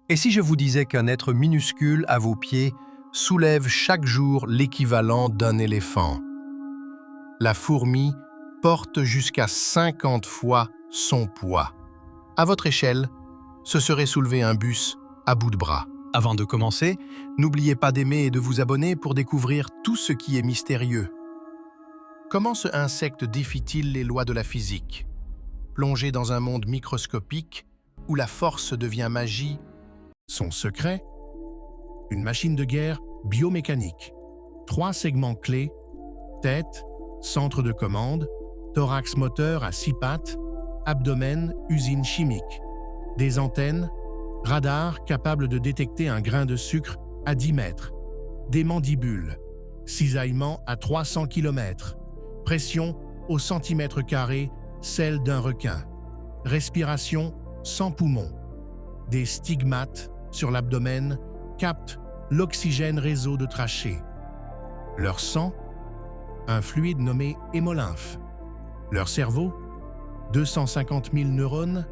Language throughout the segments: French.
Et si je vous disais qu'un être minuscule à vos pieds soulève chaque jour l'équivalent d'un éléphant? La fourmi porte jusqu'à 50 fois son poids. À votre échelle, ce serait soulever un bus à bout de bras. Avant de commencer, n'oubliez pas d'aimer et de vous abonner pour découvrir tout ce qui est mystérieux. Comment ce insecte défie-t-il les lois de la physique? Plongé dans un monde microscopique où la force devient magie. Son secret? Une machine de guerre biomécanique. 3 segments clés: tête, centre de commande, thorax moteur à 6 pattes, abdomen, usine chimique. Des antennes, radar capable de détecter un grain de sucre à 10 mètres. Des mandibules, cisaillement à 300 km. Pression au centimètre carré, celle d'un requin. Respiration sans poumons. Des stigmates sur l'abdomen captent l'oxygène réseau de trachée. Leur sang, un fluide nommé hémolymphe. Leur cerveau, 250 000 neurones,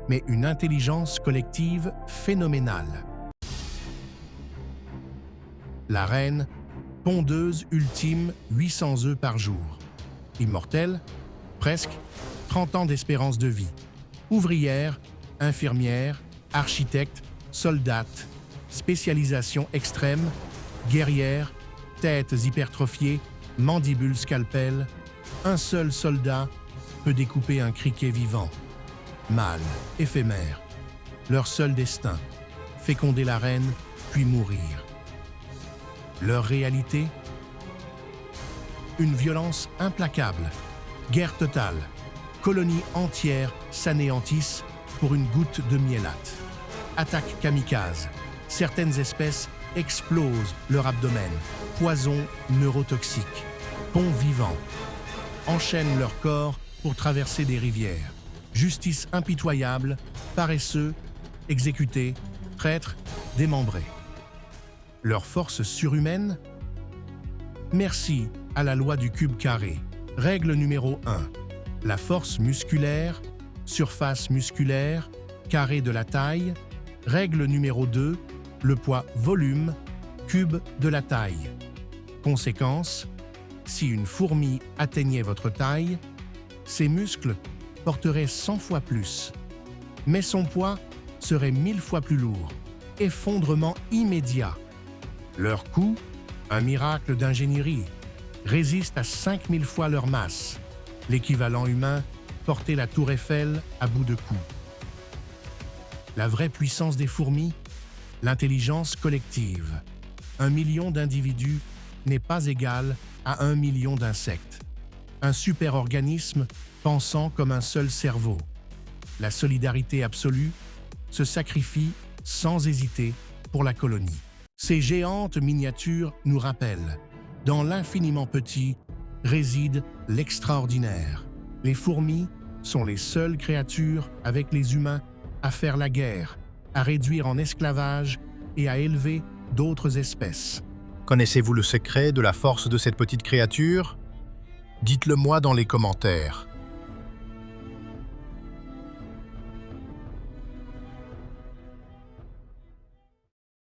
mais une intelligence collective phénoménale. La reine, pondeuse ultime, 800 œufs par jour. Immortelle, presque 30 ans d'espérance de vie. Ouvrière, infirmière, architecte, soldate, spécialisation extrême, guerrière, têtes hypertrophiées, mandibules scalpel. Un seul soldat peut découper un criquet vivant. Mâle, éphémère. Leur seul destin, féconder la reine, puis mourir. Leur réalité? Une violence implacable, guerre totale, colonies entières s'anéantissent pour une goutte de miellate. Attaque kamikaze, certaines espèces explosent leur abdomen, poison neurotoxique, ponts vivants, enchaînent leur corps pour traverser des rivières. Justice impitoyable, paresseux, exécutés, traîtres, démembrés. Leur force surhumaine? Merci à la loi du cube carré. Règle numéro 1. La force musculaire, surface musculaire, carré de la taille. Règle numéro 2. Le poids volume, cube de la taille. Conséquence, si une fourmi atteignait votre taille, ses muscles porteraient 100 fois plus. Mais son poids serait 1000 fois plus lourd. Effondrement immédiat. Leur coût, un miracle d'ingénierie, résiste à 5000 fois leur masse. L'équivalent humain, porter la tour Eiffel à bout de cou. La vraie puissance des fourmis, l'intelligence collective. 1 million d'individus n'est pas égal à 1 million d'insectes. Un super-organisme pensant comme un seul cerveau. La solidarité absolue se sacrifie sans hésiter pour la colonie. Ces géantes miniatures nous rappellent, dans l'infiniment petit réside l'extraordinaire. Les fourmis sont les seules créatures avec les humains à faire la guerre, à réduire en esclavage et à élever d'autres espèces. Connaissez-vous le secret de la force de cette petite créature? Dites-le moi dans les commentaires.